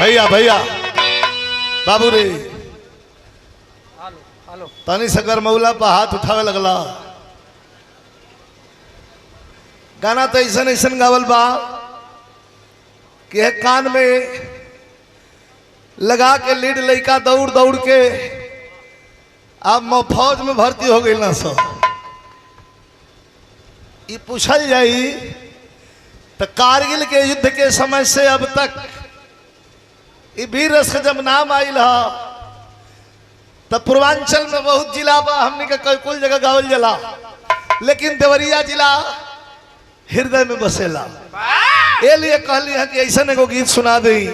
भैया भैया बाबू रे हेलो तनी से गरमौला पर हाथ उठावे लगला। गाना तो ऐसा ऐसा गावल बा कि कान में लगा के लीड लइका दौड़ दौड़ के अब फौज में भर्ती हो गई ना सब। ये पूछल जाई तो कारगिल के युद्ध के समय से अब तक ये वीर रस का जब नाम आयल है तब पूर्वांचल में बहुत जिला बा हमने का कुल जगह गावल जला, लेकिन देवरिया जिला हृदय में बसेला। ये लिए कहली है कि ऐसा एगो गीत सुना दी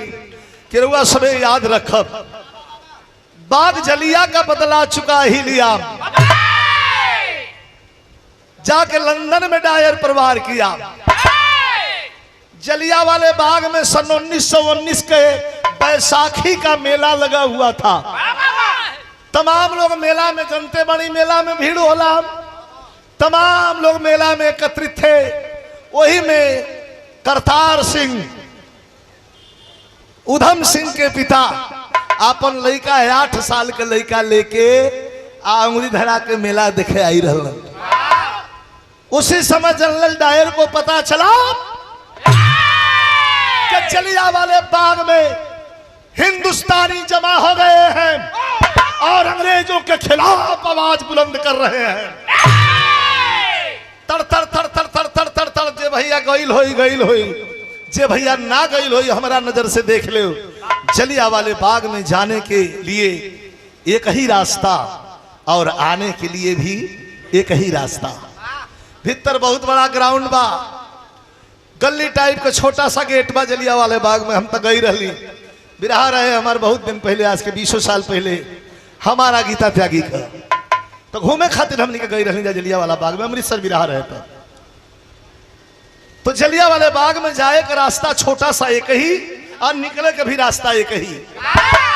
कि रुआ सबे याद रखब। बाग जलिया का बदला चुका ही लिया, जाके लंदन में डायर पर वार किया। जलिया वाले बाग में सन 1919 के बैसाखी का मेला लगा हुआ था। तमाम लोग मेला में जनते बड़ी मेला में भीड़ होला, तमाम लोग मेला में एकत्रित थे। वही में करतार सिंह उधम सिंह के पिता अपन लड़का 8 साल के लड़का लेके अंगुली धरा के मेला देखे आई रहा। उसी समय जनरल डायर को पता चला कि जलिया वाले बाग में हिंदुस्तानी जमा हो गए हैं और अंग्रेजों के खिलाफ आवाज बुलंद कर रहे हैं। तर तर तर तर तर तर तर तर जे भैया गईल होई जे भैया ना गईल होई हमारा नजर से देख ले। जलिया वाले बाग में जाने के लिए एक ही रास्ता और आने के लिए भी एक ही रास्ता। भीतर बहुत बड़ा ग्राउंड बा, गली टाइप का छोटा सा गेट बा जलिया वाले बाग में। हम तो गई रही, बिरहा रहे हमारे बहुत दिन पहले, आज के 20 साल पहले हमारा गीता त्यागी का। तो घूमे खातिर हमने गई रही जलिया वाला बाग में, अमृतसर बिरहा रहे तो जलिया वाले बाग में जाए का रास्ता छोटा सा एक ही और निकले का भी रास्ता एक ही।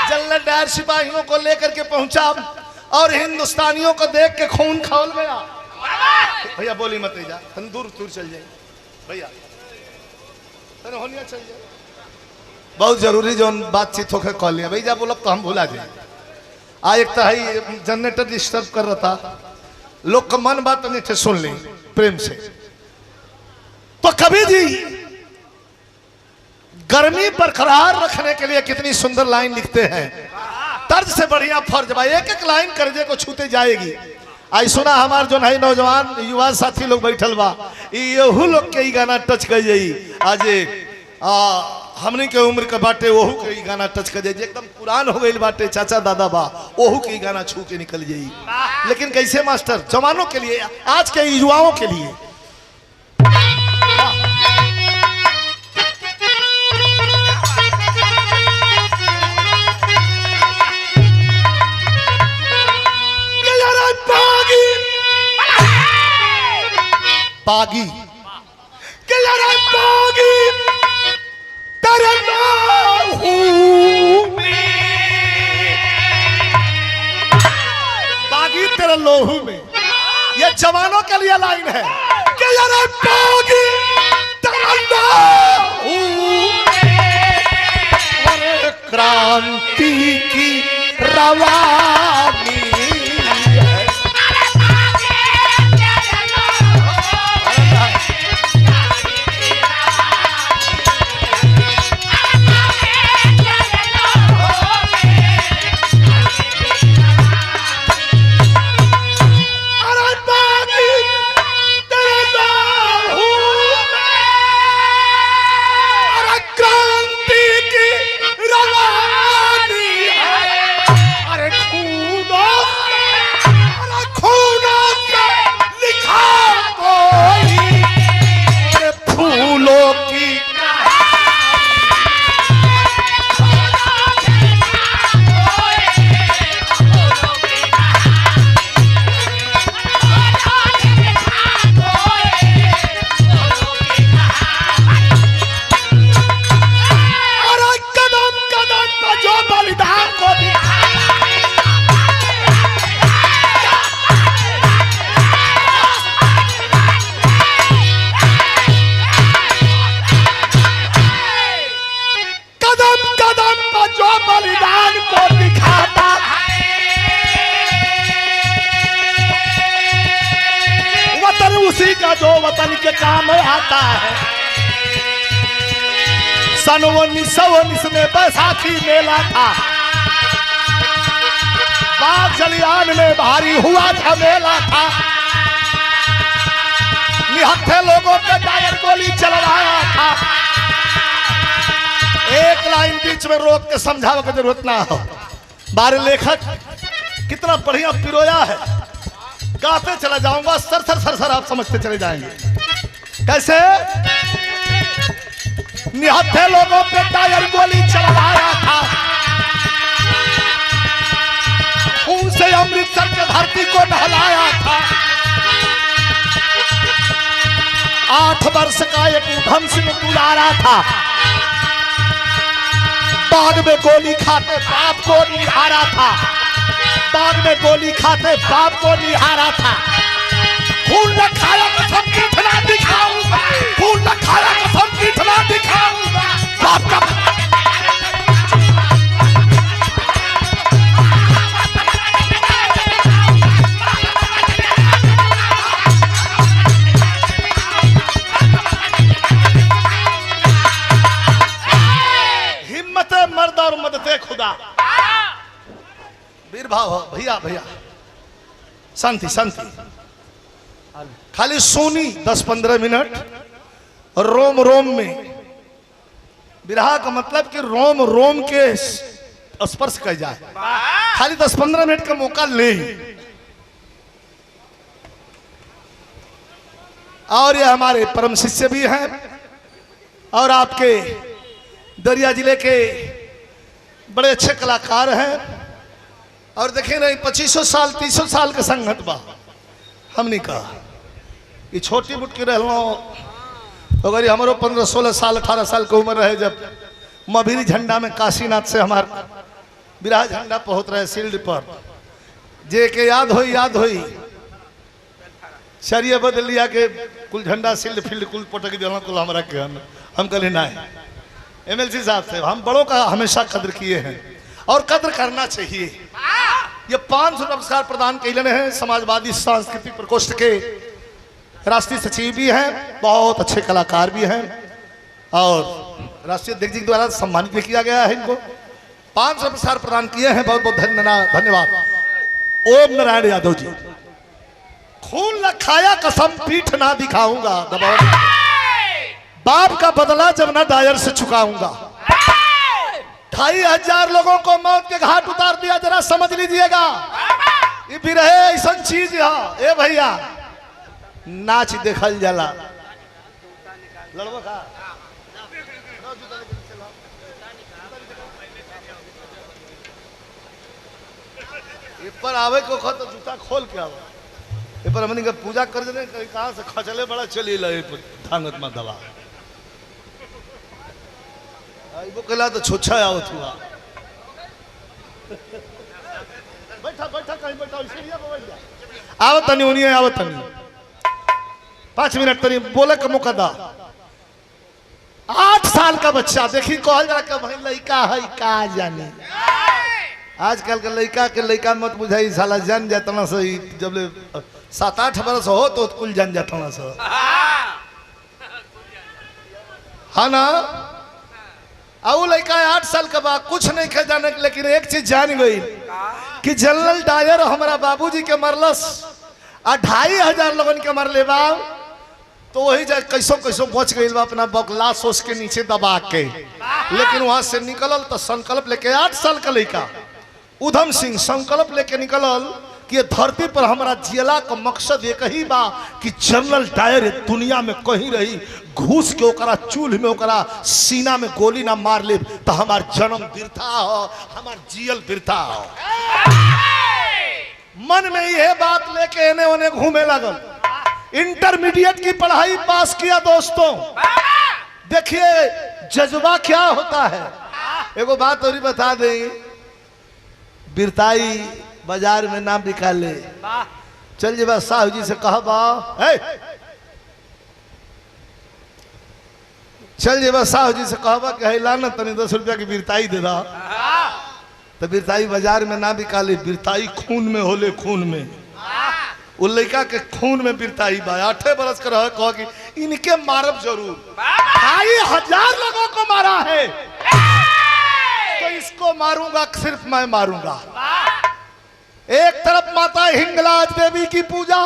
जनरल डायर सिपाहियों को लेकर के पहुंचा और हिंदुस्तानियों को देख के खून खौल गया। भैया बोली मत जा, दूर दूर चल जाए भैया, होनिया चल जाए। बहुत जरूरी जो बातचीत होकर कॉल लिया भैया बोलब तो हम भूला जाए। एक तो है जनरेटर डिस्टर्ब कर रहा था, लोग का मन बात नहीं थे सुन ली प्रेम से। तो कभी जी गर्मी बरकरार रखने के लिए कितनी सुंदर लाइन लिखते हैं, तर्ज से बढ़िया फर्ज बा। एक एक लाइन कर्जे को छूते जाएगी। आई सुना हमार जो है नौजवान युवा साथी लोग बैठल बा, यहू लोग के गाना टच कर जाई। आज हमने के उम्र के बाटे वहू के गाना टच कर जाई। एकदम पुरान हो गई बाटे चाचा दादा बा वहू के गाना छू के निकल जाई। लेकिन कैसे मास्टर जवानों के लिए, आज के युवाओं के लिए पागी के लड़ाई पागी तेरे बागी तेरे लोहू में। ये जवानों के लिए लाइन है कि लड़ाई पागी तेरे लोहू में, क्रांति की रवानी उसी का जो वतन के काम आता है। सन 1919 में बैसाखी मेला था, बाग जलियान में भारी हुआ झमेला था। निहत्थे लोगों पे टायर गोली चलवाया था। एक लाइन बीच में रोक के समझाने की जरूरत ना हो। बारे लेखक कितना बढ़िया पिरोया है, गाते चला जाऊंगा, सर सर सर सर आप समझते चले जाएंगे। कैसे? निहत्थे लोगों पे टायर गोली चलवाया था, खून से अमृतसर के धरती को नहलाया था। 8 वर्ष का एक उधम सिंह दुलारा था, बाग में गोली खाते बाप को निहारा था। बाग में गोली खाते बाप को निहारा था। खून न खाया कसम पीठ ना दिखाऊंगा, खून न खाया कसम पीठ ना दिखाऊंगा। बाप का मर्द और मदते खुदा। वीर भाव भैया भैया, शांति शांति, खाली सोनी 10-15 मिनट रोम रोम में। विरहा का मतलब कि रोम रोम के स्पर्श कर जाए, खाली 10-15 मिनट का मौका ले। और ये हमारे परम शिष्य भी हैं और आपके दरिया जिले के बड़े अच्छे कलाकार हैं। और देखें नहीं 2500 साल 300 साल के संगत बा। हमने कहा कि छोटी बुटकी रहलो अगर हमारो 15-16 साल 18 साल की उम्र रहे, जब मभीरी झंडा में काशीनाथ से हमार बिरहा झंडा पहुंच रहे सील्ड पर, जे के याद होई शरीय बदल लिया के कुल झंडा सील्ड फील्ड कुल पटक दिया कुल हमारा के हम कहले ना एमएलसी साहब से हम बड़ों का हमेशा कद्र किए हैं और कद्र करना चाहिए। ये 500 पुरस्कार प्रदान किए हैं। समाजवादी सांस्कृतिक प्रकोष्ठ के राष्ट्रीय सचिव भी हैं, बहुत अच्छे कलाकार भी हैं और राष्ट्रीय अध्यक्ष जी द्वारा सम्मानित भी किया गया है। इनको 500 पुरस्कार प्रदान किए हैं, बहुत बहुत धन्यवाद। ओम नारायण यादव जी। खून न खाया कसम पीठ ना दिखाऊंगा, बाप का बदला जब ना दायर से चुकाऊंगा। 2500 लोगों को मौत के घाट उतार दिया, जरा समझ लीजिएगा। ये भी रहे ऐसा चीज है। ए भैया नाच देखल जाला, लड़वा का ये पर आवे को खत तो जूता खोल के आवा। ये पर हमनी का पूजा कर देने कहां से खचले बड़ा चली ला थांगत में दवा वो कला तो छोछा आवत हुआ। बैठा बैठा कहीं बैठा सीढ़िया पे बैठ जा। आवत नहीं होनी है, आवत नहीं। 5 मिनट तनी बोले का मौका दा। 8 साल का बच्चा देखी कहल जा के भाई लड़का है का जाने। आजकल के लड़का मत बुझाई, साला जान जातना सही। जब ले 7-8 बरस हो तो कुल जान जातना सा, हाँ ना। और लड़का 8 साल का बाद कुछ नहीं खे जाने, लेकिन एक चीज जान गई कि जनरल डायर हमारा बाबूजी के मरलस 2500 लोगन के मरले बा। तो वही जा कैसो कैसो बच गई बा अपना बगला सोच के नीचे दबा के, लेकिन वहां से निकलल तो संकल्प लेके 8 साल का लड़का उधम सिंह संकल्प लेके निकलल कि धरती पर हमारा जिला का मकसद एक ही बा कि जनरल डायर दुनिया में कहीं रही घूस के ओकरा चूल्ह में ओकरा सीना में गोली ना मार ले तो हमार जन्म बिरथा हो, हमार जियल बिरथा हो। मन में यह बात लेके एने ओने घूमे लगल। इंटरमीडिएट की पढ़ाई पास किया दोस्तों। देखिए जज्बा क्या होता है। एगो बात और बता दें, बिरताई बाजार में नाम निकाले, चल जे साहू जी से कहा चल जे साहू जी से कहबा कि लाना तनी 10 रुपया की बिरताई दे दा। तो बिरताई बाजार में ना बिकाले, बिरताई खून में होले, खून में। वो लड़का के खून में बिरताई बा। 8 बरस का रह कह कि इनके मारब जरूर, 2,000 लोगों को मारा है तो इसको मारूंगा, सिर्फ मैं मारूंगा। एक तरफ माता हिंगलाज देवी की पूजा,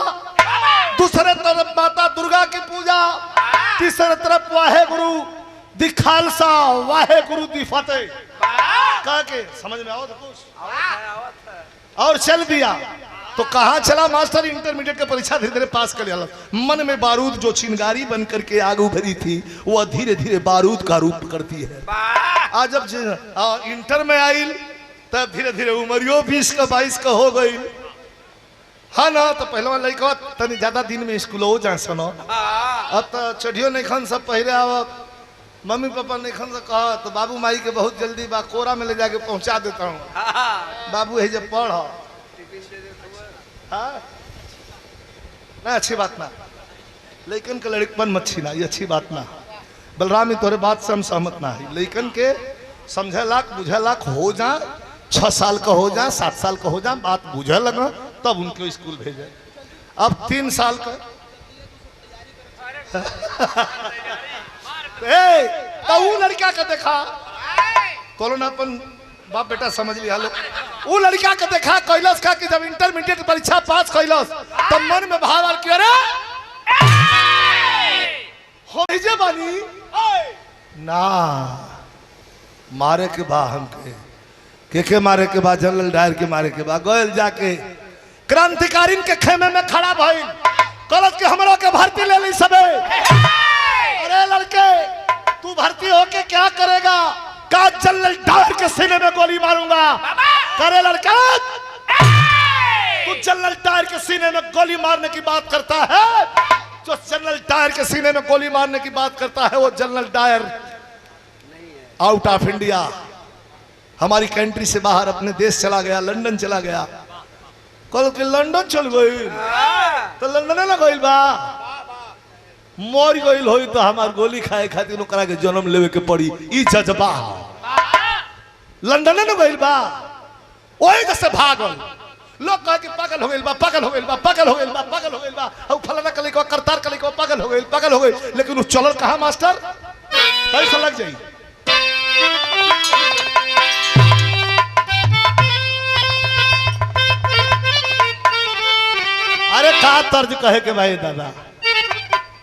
दूसरे तरफ माता दुर्गा की पूजा, तीसरे तरफ वाहे गुरु दी खालसा, वाहे गुरु दी फतेह कह के समझ में आओ तो कुछ और चल दिया। तो कहाँ चला मास्टर? इंटरमीडिएट की परीक्षा धीरे धीरे पास कर लिया। मन में बारूद जो चिंगारी बन करके आग उभरी थी वो धीरे धीरे बारूद का रूप करती है। आज जब इंटर में आई तब धीरे धीरे उमरियो 20 का 22 का हो गई। हाँ ना, तो पहले लड़का तनी ज्यादा दिन में स्कूल हो जा सुनो। अब तो चढ़ियो नहीं खन सब पहले आवत, मम्मी पापा नहीं खन से कहा तो बाबू माई के बहुत जल्दी बा, कोरा में ले जाके पहुंचा देता हूँ। बाबू है जब पढ़ ना, अच्छी बात ना, लेकिन के लड़कपन मत छीना, ये अच्छी बात ना। बलरामी तोरे बात से हम सहमत ना है। लेकिन के समझे लाख बुझे लाख हो जा, 6 साल का हो जा, 7 साल का हो जा, बात बुझे लगा तब उनको स्कूल भेजे। अब 3 साल का तो वो लड़का का देखा तो ना अपन बाप बेटा समझ लिया लो। वो लड़का के देखा कैलाश का कि जब इंटरमीडिएट परीक्षा पास कैलाश तो मन में भाव आल के अरे हो जे बानी ना मारे के बा, हमके के मारे के बाद जनरल डायर के मारे के बाद गोयल जाके क्रांतिकारीन के खेमे में खड़ा भइल कॉलेज के हमरों के भर्ती ले ली सबे। अरे लड़के तू भर्ती होके क्या करेगा? का जनरल डायर के सीने में गोली मारूंगा। करे लड़का तू जनरल डायर के सीने में गोली मारने की बात करता है? जो जनरल डायर के सीने में गोली मारने की बात करता है वो जनरल डायर आउट ऑफ इंडिया, हमारी कंट्री से बाहर अपने देश चला गया, लंदन चला गया। कल के लंदन चल गई तो लंदन ना गई बा, मोर गई हो तो हमार गोली खाए खातिर ओकरा के जन्म लेवे के पड़ी। ई जज्बा लंदन न गई बा, ओही जैसे भागल लोग कह के पागल हो गई बा, पागल हो गई बा, पागल हो गई बा, पागल हो गई बा, और फलाना कली को करतार कली को पागल हो गई, पागल हो गई। लेकिन वो चलल कहाँ मास्टर? कैसे लग जाई? अरे का तर्ज कहे के भाई दादा,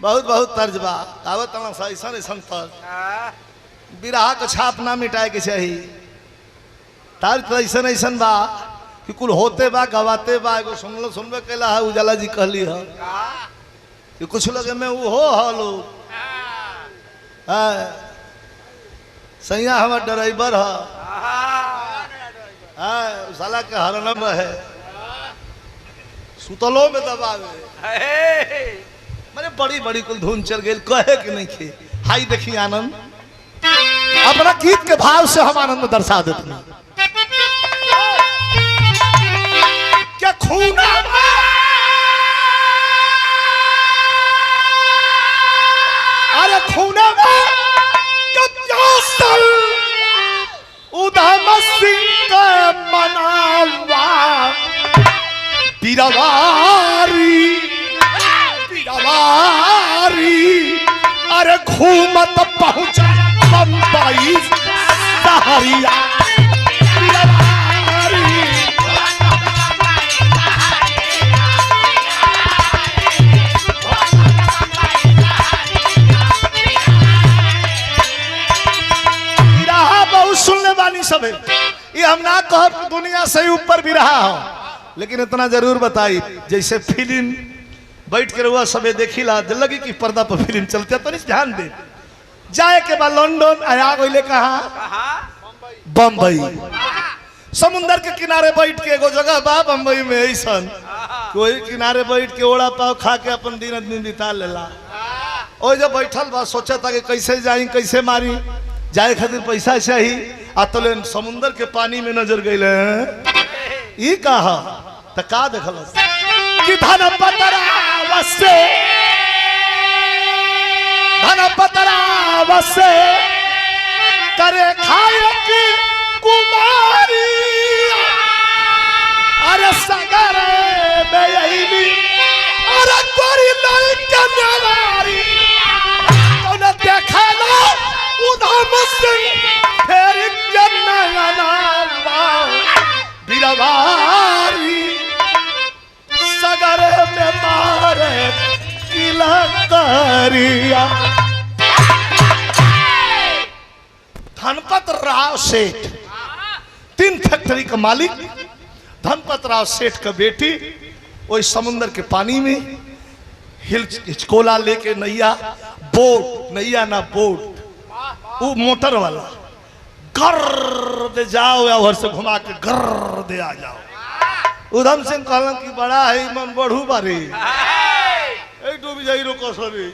बहुत बहुत तर्ज बा। आवत ऐसा ऐसा तर्ज बिरहा के छाप ना मिटाए के चाहिए। तार तो ऐसा ऐसा बा कि कुल होते बा गवाते बा। एगो सुनबे कैला है उजाला जी कहली है कि कुछ लगे में वो हो हलो सैया हमार ड्राइवर है, साला के हरनम है, सुतलो में दबावे। मैंने बड़ी बड़ी कुल धुन चल गई कहे कि नहीं खे। हाई देखी आनंद अपना गीत के भाव से हम आनंद दर्शा देते हैं। क्या खूना अरे खूना उधम सिंह का मनावा पीरवारी पीरवारी। अरे घूमत पहुंचा बम्बई सहरिया सुनने वाली सब है। ये हम ना कहो दुनिया से ऊपर भी रहा हो, लेकिन इतना जरूर बताई जैसे फिल्म बैठ के रुआ सबे देखी ला लगी कि पर्दा पर फिल्म चलते तो नहीं ध्यान दे। जाए के बाद लंदन आया गईले कहा बम्बई, समुंदर के किनारे बैठ के एगो जगह बा बम्बई में ऐसा कोई किनारे बैठ के ओड़ा पाव खा के अपन दिन आदमी बिता लेला। ओ जब बैठल बा सोचा था कि कैसे जाई कैसे मारी, जाए खातिर पैसा चाहिए। आतले समुंदर के पानी में नजर गईले ई कहा त का देखल कि धन पतरा वसे करे खाए की कुमारी। अरे सगरे बेयली अरे गोरी लड़का नवारी तूने देखा ना उधम सिंह फिर जन्नत बिरवारी सगरे में मारे किला करिया। धनपत राव सेठ 3 फैक्ट्री का मालिक, धनपत राव सेठ का बेटी वही समुंदर के पानी में हिचकोला लेके नैया, बोट नैया ना बोट, वो मोटर वाला गर्र दे जाओ या से घुमा के गर्र दे आ जाओ। उधम सिंह कहलन कि बड़ा है मन बढ़ू बारी डूबी जाई रोको सभी,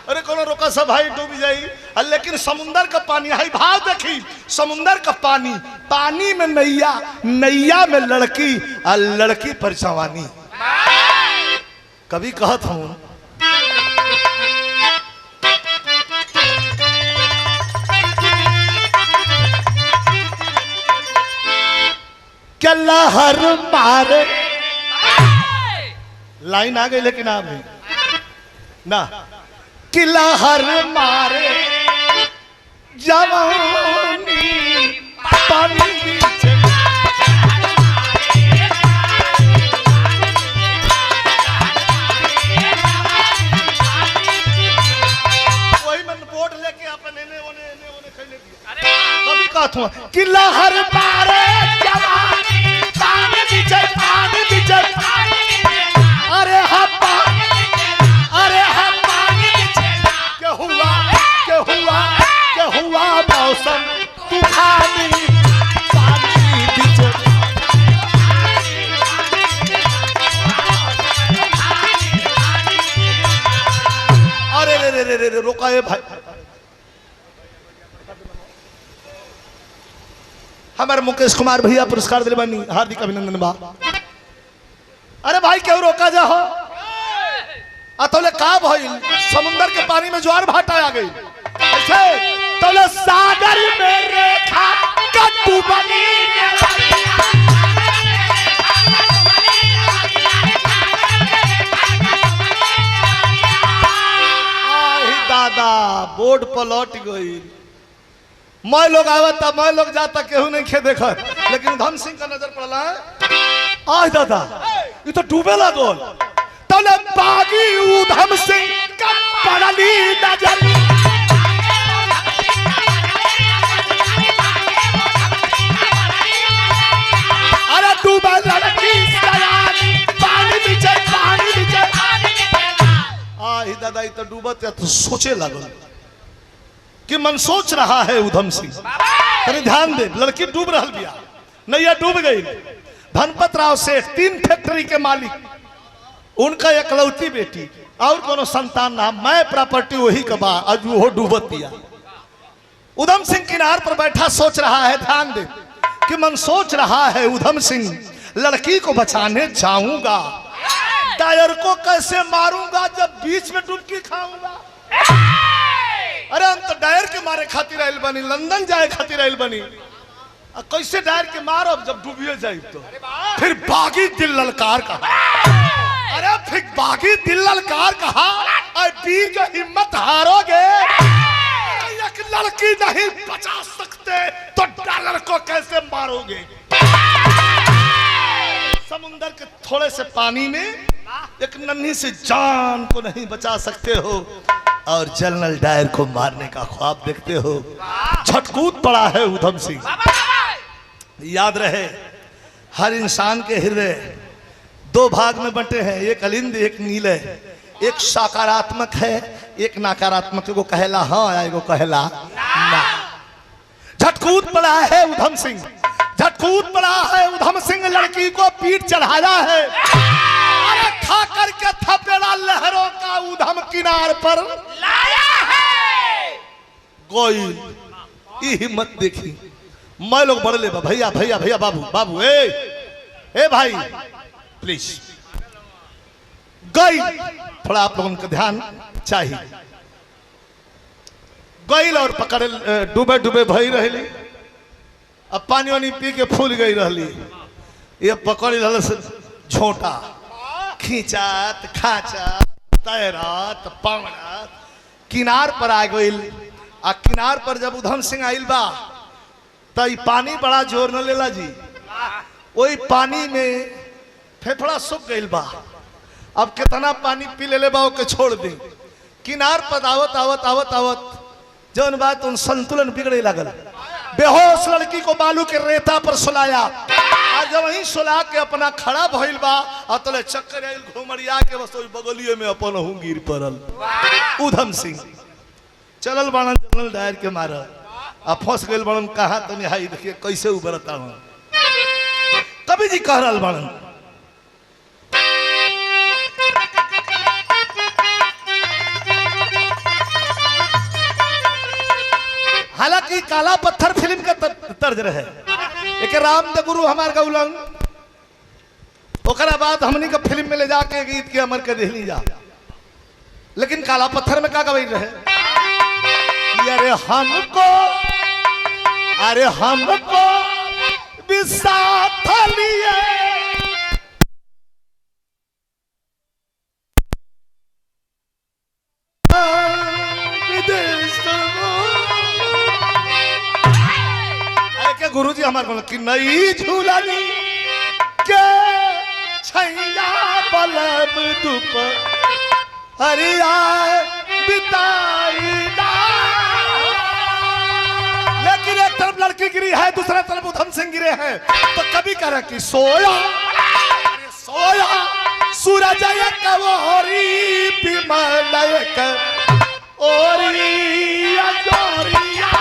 अरे कोनो रोका सब भाई डूबी जाई। लेकिन समुंदर का पानी है भाव देखी, समुंदर का पानी, पानी में नैया, नैया में लड़की और लड़की पर जवानी। कभी कहत हूं क्या लहर मारे, लाइन आ गई लेकिन आप ना कि लहर मारे जवानी पानी वही मन बोट लेके अपने कभी कहता हूँ कि लहर मारे जवानी पानी दीजिए, पानी दीजिए, अरे हम क्या हुआ मौसम तूफानी पानी दीजिए। अरे रे रे रे रे रोका है भाई, हमारे मुकेश कुमार भैया पुरस्कार दिले बानी, हार्दिक अभिनंदन बा। अरे भाई क्यों रोका जा हो अतोले का भइल, समुंदर के पानी में ज्वार भाटा आ गई ऐसे तोले सागर में रेखा कद्दू बनी। दादा बोर्ड पलट गई, मैं लोग आवता मैं लोग जाता केहू नहीं खे देखा, लेकिन धन सिंह का नजर पड़ला है। आज दादा ये तो डूबे लागल, तले बागी उधम सिंह का पड़ली नजर। अरे डूबा लड़की पानी पीछे, पानी पीछे। दादा ये तो डूबत या तो सोचे लागल कि मन सोच रहा है उधम सिंह, तनी ध्यान दे, लड़की डूब रहा बिया, नैया डूब गई। धनपत राव सेठ 3 फैक्ट्री के मालिक, उनका एकलौती बेटी और कोनो संतान ना, मैं प्रॉपर्टी वही कबा, आज वो डूबत पिया। उधम सिंह किनार पर बैठा सोच रहा है, ध्यान दे कि मन सोच रहा है उधम सिंह लड़की को बचाने जाऊंगा, टायर को कैसे मारूंगा जब बीच में डुबकी खाऊंगा। अरे हम तो डायर के मारे खातिर आइल बनी, लंदन जाए खातिर आइल बनी, कैसे डायर के मारो जब डूबिए जाए तो। फिर बागी दिल ललकार कहा, अरे फिर बागी दिल ललकार कहा, वीर जो हिम्मत हारोगे, एक लड़की नहीं बचा सकते तो डॉलर को कैसे मारोगे। समुंदर के थोड़े से पानी में एक नन्ही सी जान को नहीं बचा सकते हो और जनरल डायर को मारने का ख्वाब देखते हो। झटकूद पड़ा है उधम सिंह। याद रहे हर इंसान के हृदय 2 भाग में बंटे हैं, एक अलिंद एक नीले, एक सकारात्मक है एक नकारात्मक, एगो कहला हाँ एगो कहला ना। झटकूद पड़ा है उधम सिंह, झटकूद पड़ा है उधम सिंह, लड़की को पीठ चढ़ाया है, अरे खा करके थपेड़ा लहरों का उधम किनार पर लाया है। कोई हिम्मत देखी, मैं लोग बड़े ले भैया भैया भैया बाबू बाबू ए भाई प्लीज गई, थोड़ा आप लोगों का ध्यान चाहिए। गईल और पकड़ डूबे डूबे भई रही, अब पानी वानी पी के फूल गई रही, ये पकड़ झोटा खींचात खाचात तैरात पावड़ात किनार पर आ गइल। आ किनार पर जब उधम सिंह आइल बा तो पानी बड़ा जोर न लेला जी। वही पानी में फेफड़ा सूख गइल बा। अब कितना पानी पी ले बा के छोड़ दे। किनार पर आवत आवत आवत आवत जौन बात उन संतुलन बिगड़े लगल। बेहोश लड़की को बालू के रेता पर सुलाया। आज जब वहीं सुला के अपना खड़ा भइल बा अतले चक्कर आइल घुमरिया के बस ओई बगलिए में अपन हूं गिर पड़ल। उधम सिंह चलल बाणन जनरल डायर के मार आ फंस गइल बाणन। कहा तनी हाई देखिए कैसे उबरता हूं। कवि जी कह रहल बाणन हालांकि काला पत्थर फिल्म का तर्ज रहे एक राम द गुरु हमार गौलन ओकरा बाद हमनी का फिल्म में ले जाके गीत के अमर के देहली जा। लेकिन काला पत्थर में का गई रहे अरे हमको विसाथ लिए गुरुजी हमारे बोल कि नई झूलानी के छैया बलब धूप हरिया बिताई। लेकिन एक तरफ लड़की गिरी है दूसरा तरफ उधम सिंह गिरे हैं। तो कभी कह रहा कि सोया सोया सूरज एक ओरी विमल एक ओरी अजोरिया।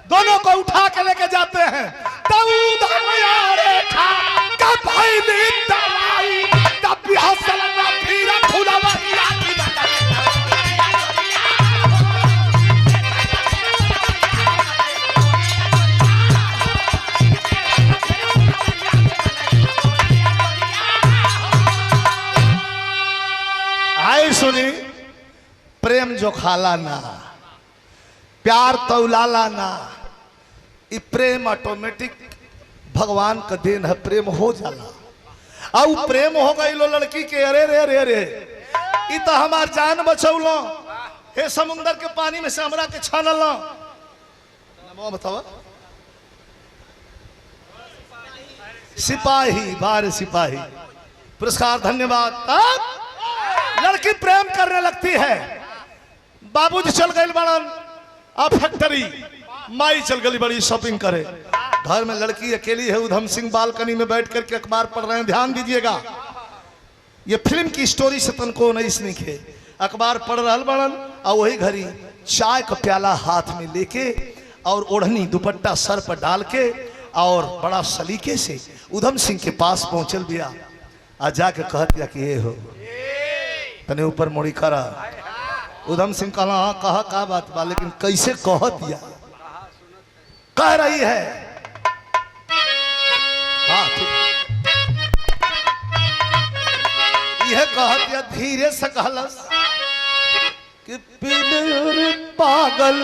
दोनों को उठा के लेके जाते हैं। आई सुनी प्रेम जो खाला ना प्यार तौलाला ना इ प्रेम ऑटोमेटिक भगवान का देन है। प्रेम हो जाला और प्रेम हो गई लो लड़की के। अरे रे रे रे इ तो हमार जान बचौलो हे समुंदर के पानी में से हमरा के छानल। बताओ सिपाही बार सिपाही पुरस्कार धन्यवाद। लड़की प्रेम करने लगती है। बाबूजी चल गए बड़न अब फैक्ट्री माई चल गई बड़ी शॉपिंग करे। घर में लड़की अकेली है। उधम सिंह बालकनी में बैठ करके अखबार पढ़ रहे हैं। ध्यान दीजिएगा ये फिल्म की स्टोरी से तनको नहीं सीखे। अखबार पढ़ रहा बड़न और वही घड़ी चाय का प्याला हाथ में लेके और ओढ़नी दुपट्टा सर पर डाल के और बड़ा सलीके से उधम सिंह के पास पहुंचल बिया। आ जाके कह दिया कि ये हो तने ऊपर मोड़ी करा। उधम सिंह कहला हाँ कहा का बात बा लेकिन कैसे कह दिया कह रही है। हाँ यह कह दिया धीरे से कहलस कि पीले पागल।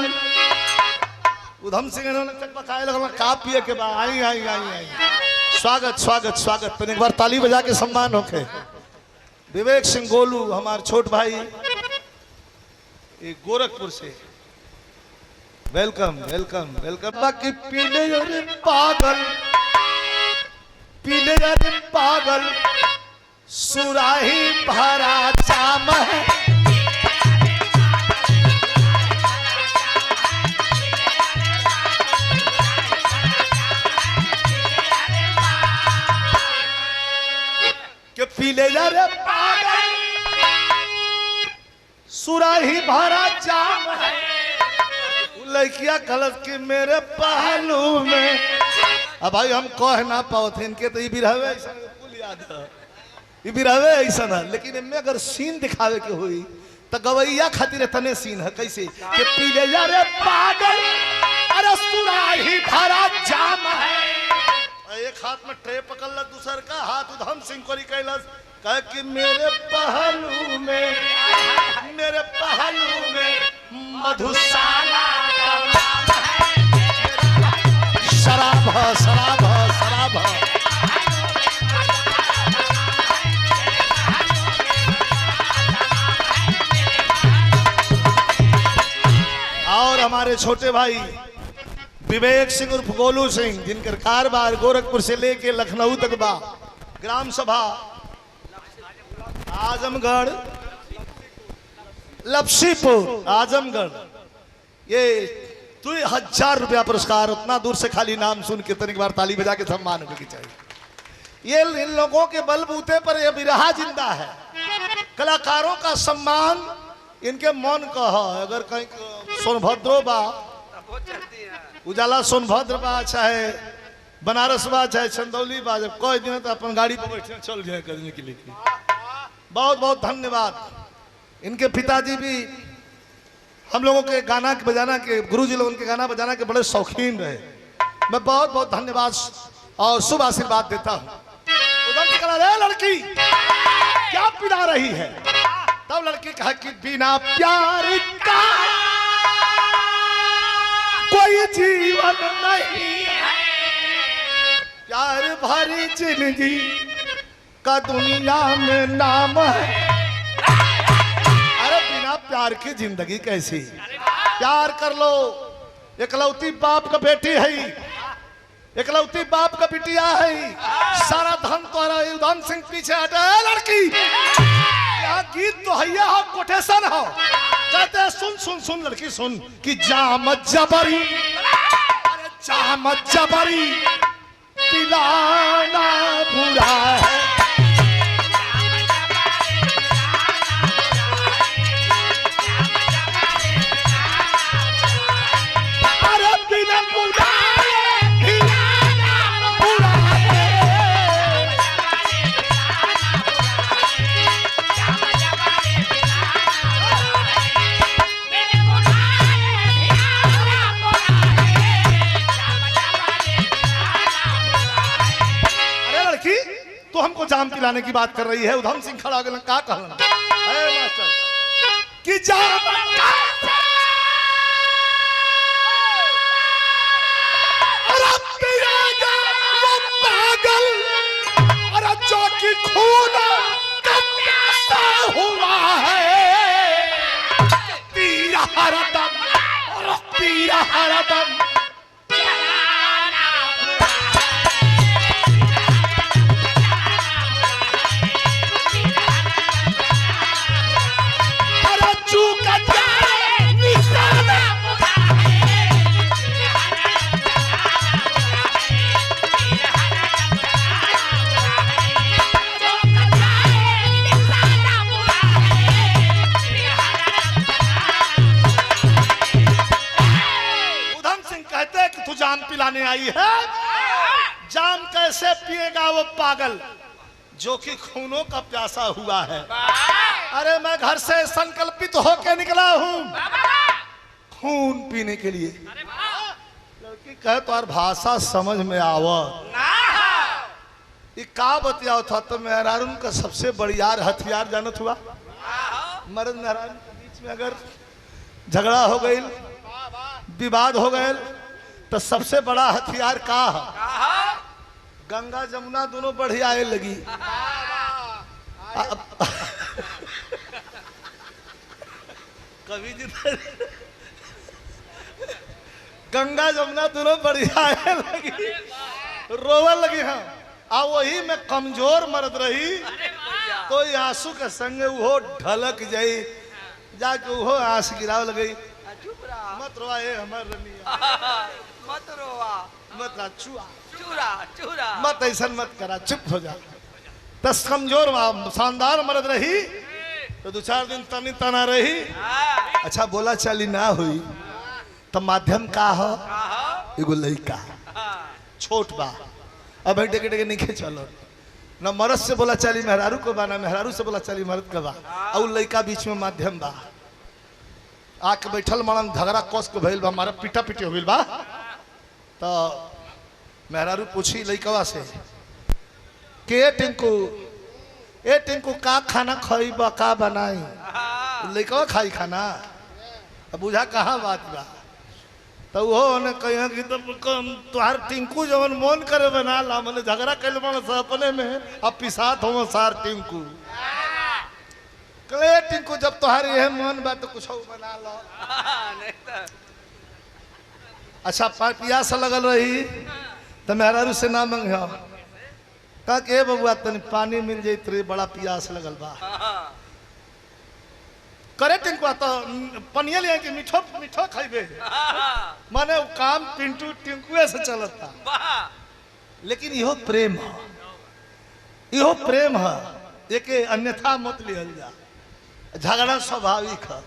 उधम सिंह इन्होंने चकपकाए लगल का पिए के बाद आई आई आई आई स्वागत स्वागत स्वागत। तो एक बार ताली बजा के सम्मान होके। विवेक सिंह गोलू हमारे छोट भाई गोरखपुर से वेलकम वेलकम वेलकम। बाकी पीले रे पागल पीले रे पागल सुराही भरा चाम है। के पीले रे पागल सुराही भरा जाम है। लड़किया गलत कि मेरे पहलू में अब भाई हम कह ना पाओ थे इनके तो ये बिरहवे ऐसा कुल याद है, ये बिरहवे ऐसा है। लेकिन इनमें अगर सीन दिखावे के हुई तो गवैया खातिर तने सीन है कैसे कि पीले जा रे पागल अरे सुराही भरा जाम है। एक हाथ में ट्रे पकड़ ला, दूसर का हाथ उधम सिंह कोरी कैलस कह कि मेरे पहलू में मधुशाला का नाम है। शराब है, शराब है, शराब है। और हमारे छोटे भाई विवेक सिंह उर्फ गोलू सिंह जिनकर कारोबार गोरखपुर से लेके लखनऊ तक बा, ग्राम सभा आजमगढ़ लपसीपुर आजमगढ़, ये 2000 रुपया पुरस्कार। उतना दूर से खाली नाम सुन के तनिक बार ताली बजा के सम्मान होने की चाहिए। ये इन लोगों के बलबूते पर ये बिरहा जिंदा है। कलाकारों का सम्मान इनके मन का है। अगर कहीं सोनभद्रो बा, उजाला सोनभद्र बा, चाहे बनारस बा, चाहे चंदौली बा, जब कोई दिन तो अपन गाड़ी पर बैठे चल जाए करने के लिए। बहुत बहुत धन्यवाद। इनके पिताजी भी हम लोगों के गाना के बजाना के, गुरुजी लोगों के गाना बजाना के बड़े शौकीन रहे। मैं बहुत बहुत धन्यवाद और शुभ आशीर्वाद देता हूँ। उधम से कहा रे लड़की क्या पिला रही है, तब लड़की कहा कि बिना प्यार का कोई जीवन नहीं है, प्यार भरी जिंदगी का दुनिया में नाम है। अरे बिना प्यार की जिंदगी कैसी, प्यार कर लो। एकलौती बाप का बेटी है, एकलौती बाप का बिटिया है, सारा धन तो उधम सिंह पीछे हटे। लड़की यहाँ गीत तो हैया हो, कोटेशन हो, कहते सुन सुन सुन लड़की सुन कि जाम जबरी, अरे जाम जबरी पिलाना बुरा है। अरे बिना बुलाए पिलाना बुरा है। तो हमको जाम पिलाने की बात कर रही है। उधम सिंह खड़ा हो गया, का कहना है मास्टर कि जाम वो पागल, अरे जो कि खून का प्यासा हुआ है, पीरा हरदम और पीरा हरदम जाम पिलाने आई है। जाम कैसे पिएगा वो पागल जो कि खूनों का प्यासा हुआ है। अरे मैं घर से संकल्पित होके निकला हूँ खून पीने के लिए। लड़की कहे तो यार भाषा समझ में आवा, ये का बतियाओ था तो मेहरारून का सबसे बढ़िया हथियार जानत हुआ। मर्द मेहरारून के बीच में अगर झगड़ा हो गई, विवाद हो गए, तो सबसे बड़ा हथियार का है? गंगा जमुना दोनों बढ़िया आए लगी। कवि जी गंगा जमुना दोनों बढ़िया आए लगी, रोवे लगी। हाँ आ वही में कमजोर मर्द रही तो आंसू के संगे वो ढलक जाई, जाके वो आंस गिराव लगी। मत रोवा ए हमर रनिया, मत रोवा, मत चुआ चूरा चूरा, मत ऐसा मत करा, चुप हो जा। तस कमजोर शानदार मर्द रही तो 2-4 दिन तनी तना रही। अच्छा बोला चाली ना हुई तो माध्यम का हो, एगो लड़का छोट बा अब भाई डेके डेके नहीं चलो न मर्द से बोला चली मेहरारू को बा ना मेहरारू से बोला चली मर्द के बा और लड़का बीच में माध्यम बा आके बैठल मरन झगड़ा कस के भइल बा हमारा पीटा पीटी हो गइल बा तो मेहरारू पूछी लड़कवा से के टिंकू का खाना खाई बा का बनाई लड़कवा खाई खाना अब बुझा कहाँ बात बा तो वो ने कहिया कि तुहार टिंकू जवन मन करे बना ला मैंने झगड़ा कैल मन अपने में अब पिसात हो सार टिंकू कले टिंकू जब तुहार यह मन बा तो कुछ बना लो अच्छा पियास लगल रही तो मेहरारू से ना मंग कहा के बबुआ तनी पानी मिल जाये रे बड़ा पियास लगल बा करे टिंकुआ तो पनिया लिया कि मीठो मीठो खाइबे माने काम पिंटू टिंकुए से चलता लेकिन इहो प्रेम है एक अन्यथा मत लियल जा झगड़ा स्वाभाविक है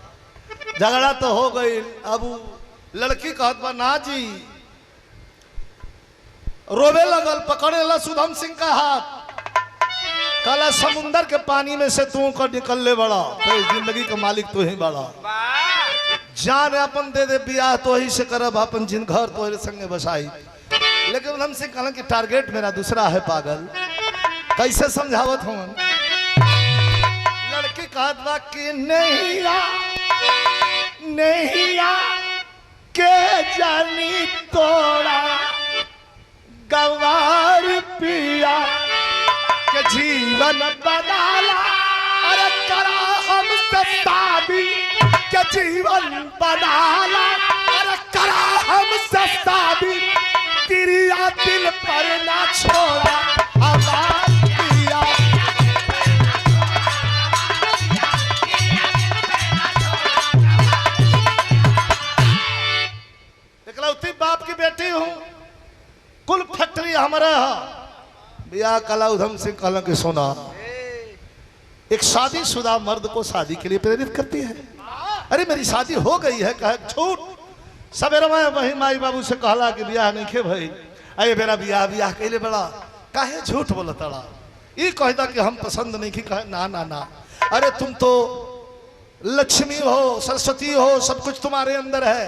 झगड़ा तो हो गई अब लड़की कहत बा ना जी रोवे लगल पकड़े ला सुधम सिंह का हाथ काला समुंदर के पानी में से तू को निकल ले बड़ा तो इस जिंदगी का मालिक तो ही बड़ा जान अपन दे दे बियाह तो ही से करब अपन जिन घर तो संगे बसाई लेकिन हमसे कहला कि टारगेट मेरा दूसरा है पागल कैसे समझावत हूँ लड़की कहत बा कि नहीं के जानी तोड़ा गवार पिया के जीवन बनाला अरे करा हमसे शादी के जीवन बनाला अरे करा हमसे शादी क्रिया दिल पर ना छोड़ा आवाज पिया इकलौती बाप की बेटी हूँ कुल फैक्ट्री हमारा बिया कला उधम सिंह कहला कि सोना एक शादीशुदा मर्द को शादी के लिए प्रेरित करती है अरे मेरी शादी हो गई है कहे झूठ सवेरे में वही माई बाबू से कहला कि बियाह नहीं खे भाई अरे मेरा बियाह कहले बड़ा काहे झूठ बोला तड़ा ये कहता कि हम पसंद नहीं की कहे ना ना ना अरे तुम तो लक्ष्मी हो सरस्वती हो सब कुछ तुम्हारे अंदर है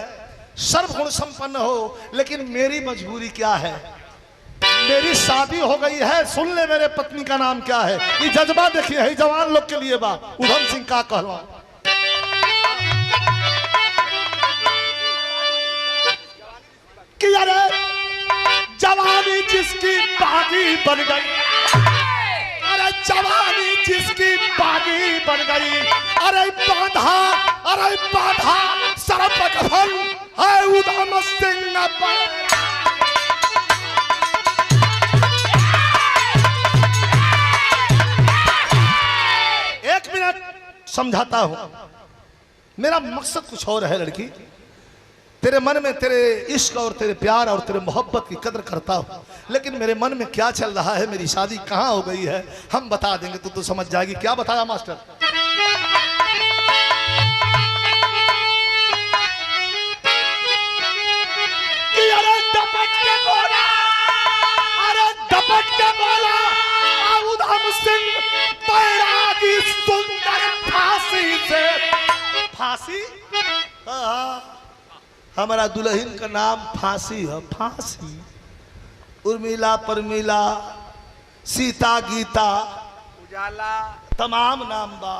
सर्वगुण संपन्न हो लेकिन मेरी मजबूरी क्या है मेरी शादी हो गई है सुन ले मेरे पत्नी का नाम क्या है ये जज्बा देखिए है जवान लोग के लिए बा उधम सिंह का कहला कि अरे जवानी जिसकी बागी बन गई अरे जवानी जिसकी बागी बन गई अरे बाधा सरप कफन है उधम सिंह न समझाता हूं मेरा मकसद कुछ और है लड़की तेरे मन में तेरे इश्क और तेरे प्यार और तेरे मोहब्बत की कदर करता हूं लेकिन मेरे मन में क्या चल रहा है मेरी शादी कहां हो गई है हम बता देंगे तो समझ जाएगी क्या बताया मास्टर अरे डपट के बोला उधम सिंह बैरागी सुंदर फांसी से फांसी हमारा दुल्हन का नाम फांसी है फांसी उर्मिला परमिला सीता गीता उजाला तमाम नाम बा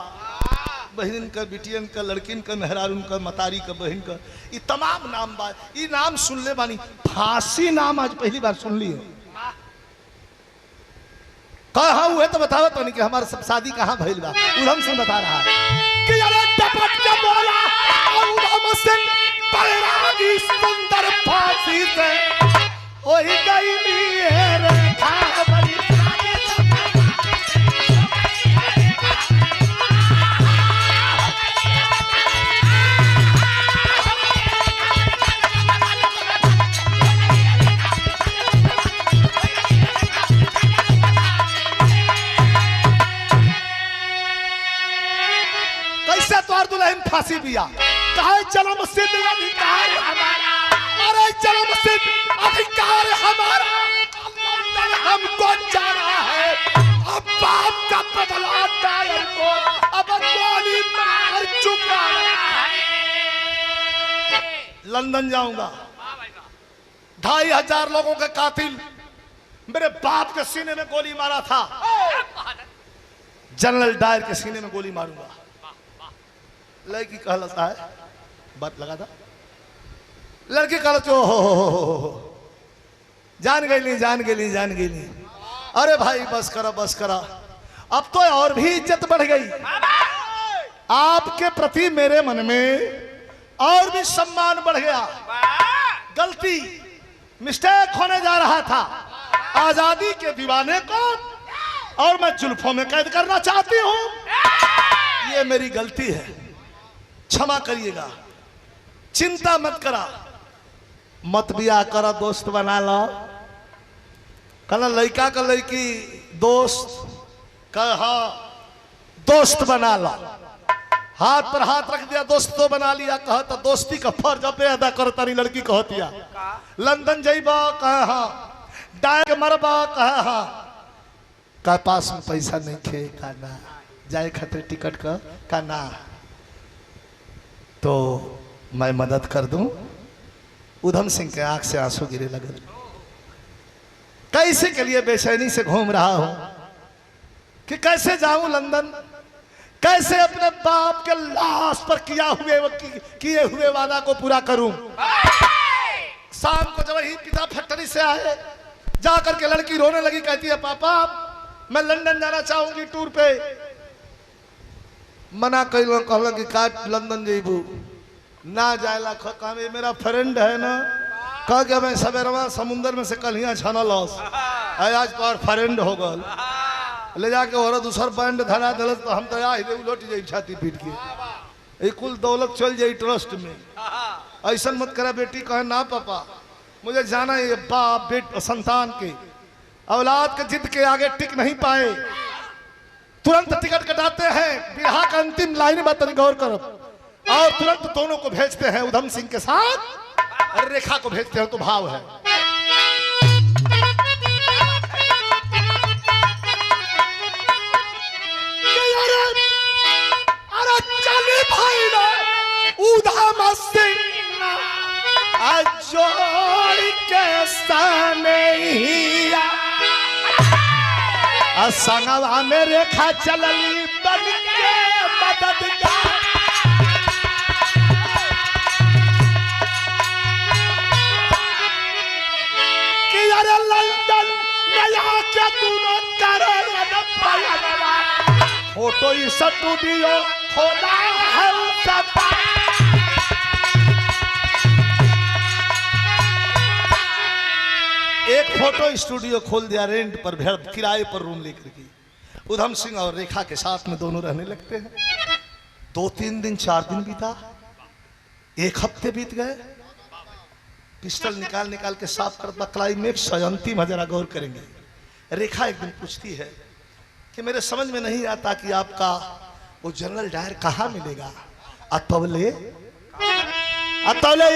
बहन का बिटियन का लड़किन का मेहरारून का मतारी का बहन का ये तमाम नाम बा ये नाम सुन ले बानी फांसी नाम आज पहली बार सुन ली है कहा हुए तो बताओ तो नहीं कि हमारा सब शादी कहाँ भइल बा उधम सिंह बता रहा है कि अरे डपट के बोला उधम सिंह बैरागी सुंदर फांसी से ओही गई रे भाग बड़ी दुल्हन फांसी बिया कहे जन्म सिद्ध अधिकार हमारा अरे जन्म सिद्ध अधिकार हमारा लंदन हमको जाना है, अब बाप का बदला टायर को अब गोली मार चुका है। लंदन जाऊंगा, 2500 लोगों के कातिल मेरे बाप के सीने में गोली मारा था, जनरल डायर के सीने में गोली मारूंगा। लड़की कहलता है, बात लगा था, लड़की कहलती हो जान गई। अरे भाई बस करा, अब तो और भी इज्जत बढ़ गई आपके प्रति, मेरे मन में और भी सम्मान बढ़ गया। गलती मिस्टेक होने जा रहा था, आजादी के दीवाने को और मैं जुल्फों में कैद करना चाहती हूं, ये मेरी गलती है, क्षमा करिएगा। चिंता मत करा, मत बिया करा, दोस्त बना लो। कहना लड़का का लड़की दोस्त कहा, दोस्त बना लो, हाथ पर हाथ रख दिया, दोस्त तो बना लिया। कहा तो दोस्ती का फर्ज अपने अदा करता नहीं। लड़की कहतिया लंदन जाइबा, कहा डायरे मरबा, कहा का पास में पैसा नहीं खे, का ना जाए खतरे टिकट का ना, तो मैं मदद कर दूं। उधम सिंह के आंख से आंसू गिरे लगे। कैसे के लिए बेचैनी से घूम रहा हूं कि कैसे जाऊं लंदन, कैसे अपने बाप के लाश पर किए हुए वादा को पूरा करूं। शाम को जब वही पिता फैक्ट्री से आए, जाकर के लड़की रोने लगी, कहती है पापा मैं लंदन जाना चाहूंगी टूर पे। मना कैलो, कहल कि का लंदन जेबू ना जायला, कहा मेरा फ्रेंड है ना, कह के मैं सवेरवा समुंदर में से कलियां छानल आज तो और फ्रेंड हो गल, ले जाके और दूसर बैंड धरा दिल तो हम तो उलट जाई छाती पीट के, कुल दौलत चल जाई ट्रस्ट में। ऐसा मत करा बेटी। कहे ना पापा मुझे जाना है, बाप बेट संतान के औलाद के जिद के आगे टिक नहीं पाए, तुरंत टिकट कटाते हैं। बिरहा का अंतिम लाइन में तनी गौर करो, और तुरंत दोनों को भेजते हैं उधम सिंह के साथ, रेखा को भेजते हैं। तो भाव है अरे चले भाई ना उधम सिंह जोड़ के संगवा में रेखा चलली बन के मददगार। कि अरे लंदन नया क्या तूने करे फोटो स्टूडियो खोला है सब। एक फोटो स्टूडियो खोल दिया रेंट पर, किराए पर रूम लेकर के। उधम सिंह और रेखा के साथ में दोनों रहने लगते हैं। 2-3 दिन 4 दिन बीता, 1 हफ्ते बीत गए। पिस्टल निकाल के साफ कर क्लाइमेक्स अंतिम जरा गौर करेंगे। रेखा एक दिन पूछती है कि मेरे समझ में नहीं आता कि आपका वो जनरल डायर कहाँ मिलेगा। अतौले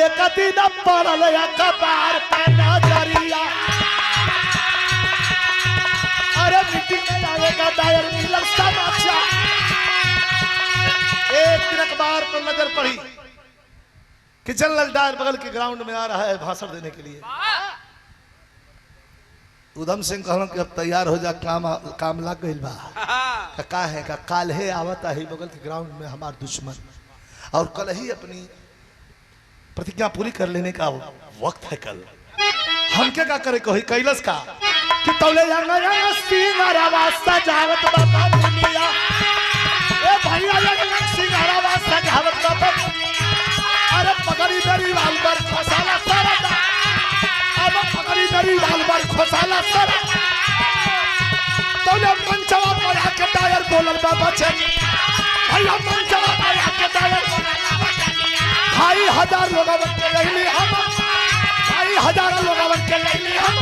एक दिन पड़ल अखबार पे नजरिया, अरे मीटिंग में आएगा डायर मिलल समाचार। एक दिन अखबार पर नजर पड़ी कि जनरल डायर बगल के ग्राउंड में आ रहा है भाषण देने के लिए। उधम सिंह कहल कि अब तैयार हो जा, काम लग गई बा। का है का काल्हे आवता है बगल के ग्राउंड में हमार दुश्मन, और कल ही अपनी प्रतिज्ञा पूरी कर लेने का वक्त है। कल हम क्या करे कही कैलस का कि तौले सिंगारावा सजावत बाबा दुनिया, ए भैया सिंगारावा सजावत बाबा, अरे पकड़ी मेरी वाल पर खोसाला सारा, अरे पकड़ी मेरी वाल पर खोसाला सारा। तौले मंचवा पर आके टायर बोलल बाबा छे, भैया मंचवा पर आके टायर 2,500 लोग के लैली हम, 2,500 लोग के लैली हम।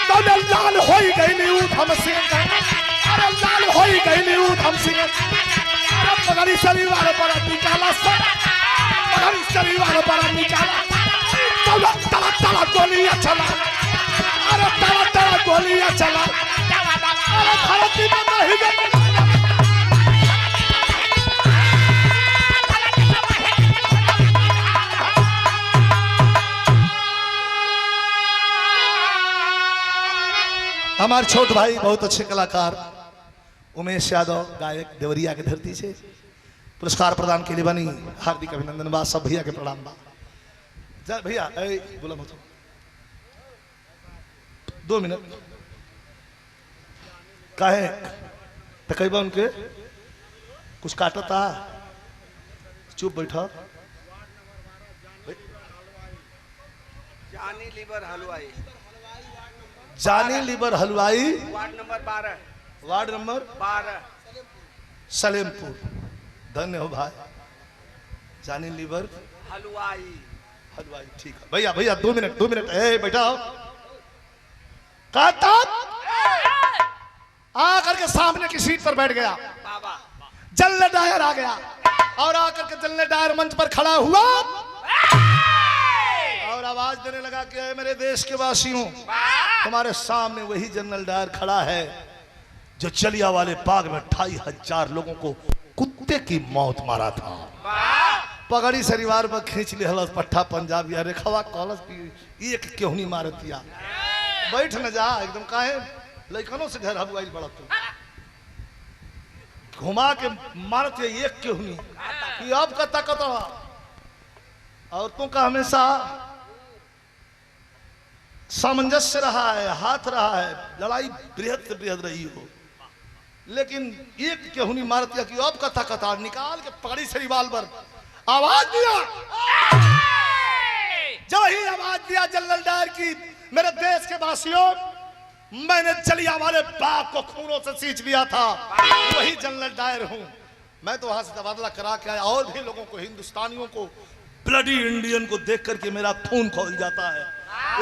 तो लाल होई गईली उधम सिंह, अरे लाल होई गईली उधम सिंह। अरे पगड़ी शरीर पर निकाला सर, पगड़ी शरीर पर निकाला, तला गोली चला, अरे तला चला अरे धरती पे नहीं गई। हमारे छोट भाई बहुत अच्छे कलाकार उमेश यादव गायक देवरिया के धरती से पुरस्कार प्रदान के लिए बनी, हार्दिक अभिनंदन बा, सब भैया के प्रणाम बा। जा भैया बोला मत 2 मिनट काहे तकरीबन उनके कुछ काटता, चुप बैठा। जानी लीवर हलवाई, जानी लीवर हलवाई, ward number 12, ward number 12 Salempur. धन्य हो भाई, जानी लीवर हलवाई। हलवाई ठीक है भैया। भैया 2 मिनट 2 मिनट बैठा हो। काटा आकर के सामने की सीट पर बैठ गया। बाबा जल्ले डायर आ गया और आकर के जल्ले डायर मंच पर खड़ा हुआ और आवाज देने लगा कि ऐ मेरे देश के वासियों, तुम्हारे सामने वही जनरल डायर खड़ा है जो जलियांवाले बाग में 2500 लोगों को कुत्ते की मौत मारा था। पगड़ी सरिवार पर खींच ली हलस पट्टा पंजाबी, अरे खवा कॉलस की एक क्यों नहीं मारतिया। बैठ न जा एकदम, काहे लइकनों से घर हबुआई बड़ा तू घुमा के मारते एक क्यों नहीं कि अब का ताकत और तू का हमेशा सामंजस्य रहा है, हाथ रहा है, लड़ाई बृहद से बृहद रही हो, लेकिन एक क्यों नहीं मारतिया कि अब का ताकत निकाल के पगड़ी सरिवार पर आवाज दिया। जब ही आवाज दिया जनरल डायर की, मेरे देश के वासियों, मैंने जलियांवाले बाग को खूनों से सींच लिया था, वही जनरल डायर हूं मैं। तो वहां से तबादला करा के आया और भी लोगों को, हिंदुस्तानियों को, ब्लडी इंडियन को देख करके मेरा खून खौल जाता है।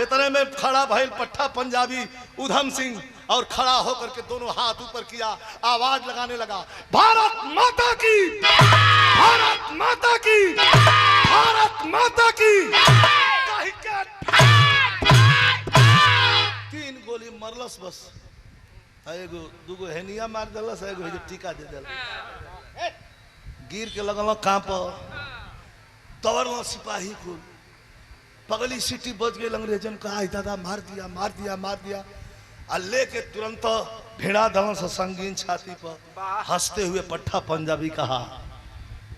इतने में खड़ा भइल पट्टा पंजाबी उधम सिंह और खड़ा होकर के दोनों हाथ ऊपर किया, आवाज लगाने लगा, भारत माता की, भारत माता की, भारत माता की। 3 गोली मरलस बस, एगो दूगो हेनिया मार दलस, एगो टीका दे दल, गिर के लगल कांप, दौड़ल सिपाही को, पगली सीटी बज गई अंग्रेजन का, आई दादा मार दिया मार दिया मार दिया, और लेके तुरंत भिड़ा दल से संगीन छाती पर, हंसते हुए पट्टा पंजाबी कहा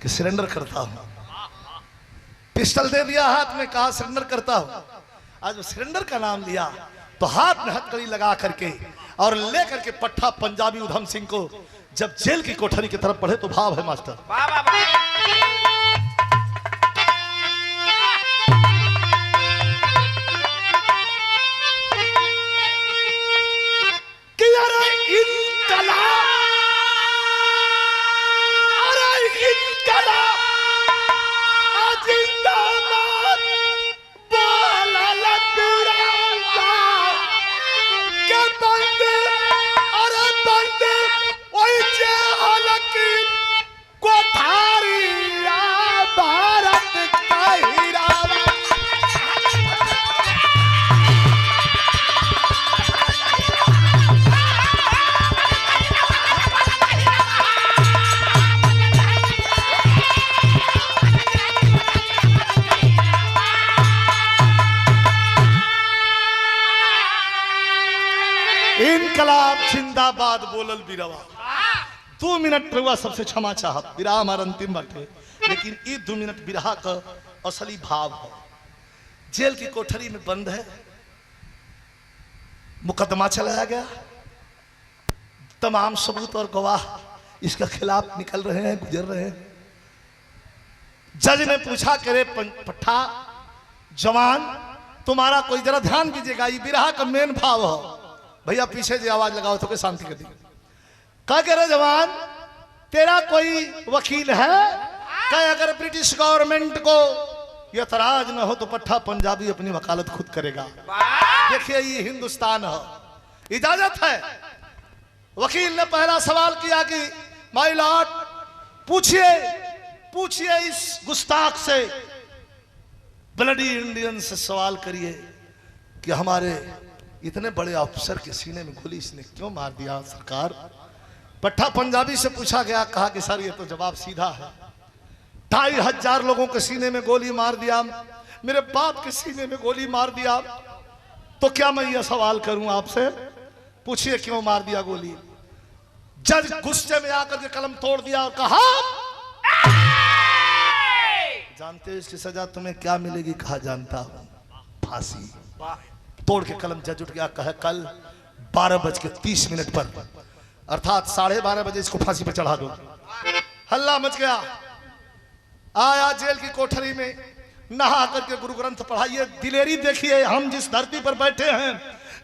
कि सरेंडर करता हूं। पिस्टल दे दिया हाथ में, कहा सरेंडर करता हूं। आज सरेंडर का नाम लिया तो हाथ में हथकड़ी लगा करके और लेकर के पट्टा पंजाबी उधम सिंह को जब जेल की कोठरी की तरफ बढ़े तो भाव है मास्टर, कि अरे इनकलाब, अरे इनकलाब जिंदाबाद, बोला तिरंगा के बंदे, अरे बंदे वही जेल की कोठारिया, भारत का हीरा। इनकलाब जिंदाबाद बोलल बिरवा। 2 मिनट रहुआ सबसे क्षमा चाहत, बिरहा हमारा अंतिम बाटे, लेकिन ये 2 मिनट बिरहा का असली भाव है। जेल की कोठरी में बंद है, मुकदमा चलाया गया, तमाम सबूत और गवाह इसके खिलाफ निकल रहे हैं, गुजर रहे हैं। जज ने पूछा करे पट्टा जवान तुम्हारा कोई, जरा ध्यान दीजिएगा, ये बिरहा का मेन भाव है भैया, पीछे से आवाज लगाओ तो शांति कर दी। क्या कह रहे जवान, तेरा कोई वकील है क्या? अगर ब्रिटिश गवर्नमेंट को एतराज न हो तो पट्टा पंजाबी अपनी वकालत खुद करेगा। देखिए ये हिंदुस्तान है, इजाजत है। वकील ने पहला सवाल किया कि माय लॉर्ड, पूछिए पूछिए इस गुस्ताख से, ब्लडी इंडियन से सवाल करिए कि हमारे इतने बड़े अफसर के सीने में गोली इसने क्यों मार दिया सरकार? पट्टा पंजाबी से पूछा गया, कहा कि सर ये तो जवाब सीधा है, 2500 लोगों के सीने में गोली मार दिया, मेरे बाप के सीने में गोली मार दिया, तो क्या मैं ये सवाल करूं आपसे, पूछिए क्यों मार दिया गोली? जज गुस्से में आकर के कलम तोड़ दिया और कहा जानते हो इसकी सजा तुम्हें क्या मिलेगी? कहा जानता हूं, फांसी। तोड़ के कलम जज उठ गया, कहा कल 12:30 पर अर्थात 12:30 बजे इसको फांसी पे चढ़ा दो। हल्ला मच गया, आया जेल की कोठरी में, नहा करके गुरु ग्रंथ पढ़ाइए। दिलेरी देखिए, हम जिस धरती पर बैठे हैं,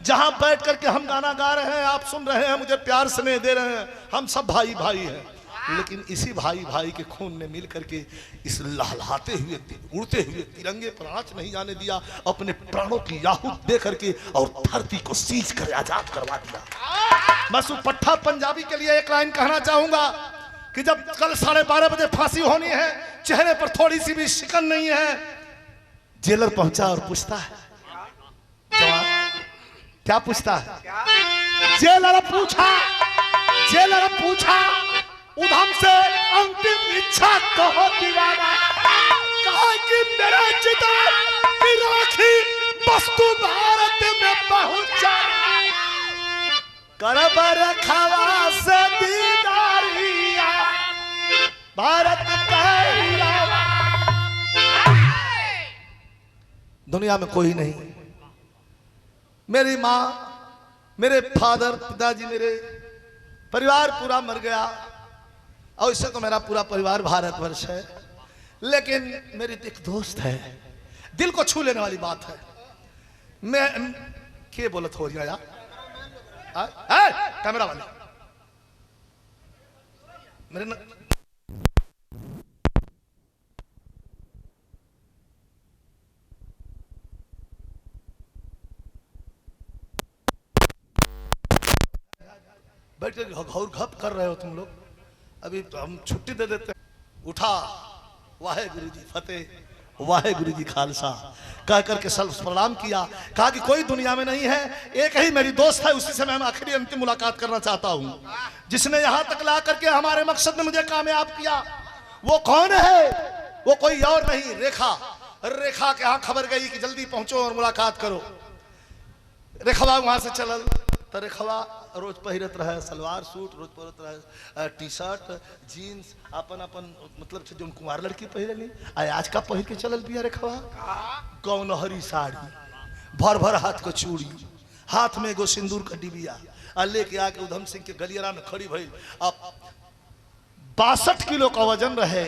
जहां बैठ करके हम गाना गा रहे हैं, आप सुन रहे हैं, मुझे प्यार स्नेह दे रहे हैं, हम सब भाई भाई हैं, लेकिन इसी भाई भाई के खून ने मिल करके इस लहलहाते हुए उड़ते हुए तिरंगे पर आंच नहीं जाने दिया, अपने प्राणों की याहूत दे करके और धरती को सींच कर आजाद करवा दिया। बस पट्टा पंजाबी के लिए एक लाइन कहना चाहूंगा कि जब कल 12:30 बजे फांसी होनी है, चेहरे पर थोड़ी सी भी शिकन नहीं है, जेलर पहुंचा और पूछता है, जवाब क्या पूछता है? जेलर पूछा उधम से अंतिम इच्छा कहो दीवाना, कहा कि मेरा चिता की राखी वस्तु भारत में पहुंचा, करबर खवा से दीदारिया भारत का हीरा। दुनिया में कोई नहीं, मेरी माँ, मेरे फादर, पिताजी, मेरे परिवार पूरा मर गया, और इससे तो मेरा पूरा परिवार भारतवर्ष है, लेकिन मेरी एक दोस्त है, दिल को छू लेने वाली बात है। मैं क्या बोलत हो रही यार, कैमरा वाले मेरे न... बैठ के घौर घप कर रहे हो तुम लोग, अभी तो हम छुट्टी दे देते हैं। उठा, वाहे गुरु जी फतेह, वाहे गुरु जी खालसा कह करके सल्फ प्रणाम किया, कहा कि कोई दुनिया में नहीं है, एक ही मेरी दोस्त है, उसी से मैं आखिरी अंतिम मुलाकात करना चाहता हूं, जिसने यहां तक ला करके हमारे मकसद में मुझे कामयाब किया। वो कौन है? वो कोई और नहीं, रेखा। रेखा के यहां खबर गई कि जल्दी पहुंचो और मुलाकात करो। रेखवा वहां से चलल तो रेखवा रोज पहिरत रहे सलवार सूट, रोज पहिरत रहे टी शर्ट जीन्स, अपन अपन मतलब जो कुमार लड़की पहिरली, आज का पहिर के चलल बिया रेखवा, गौनहरी साड़ी, भर भर हाथ को चूड़ी, हाथ में एगो सिंदूर का डिबिया, और लेके आके उधम सिंह के गलियारा में खड़ी भइल। अब 62 किलो का वजन रहे,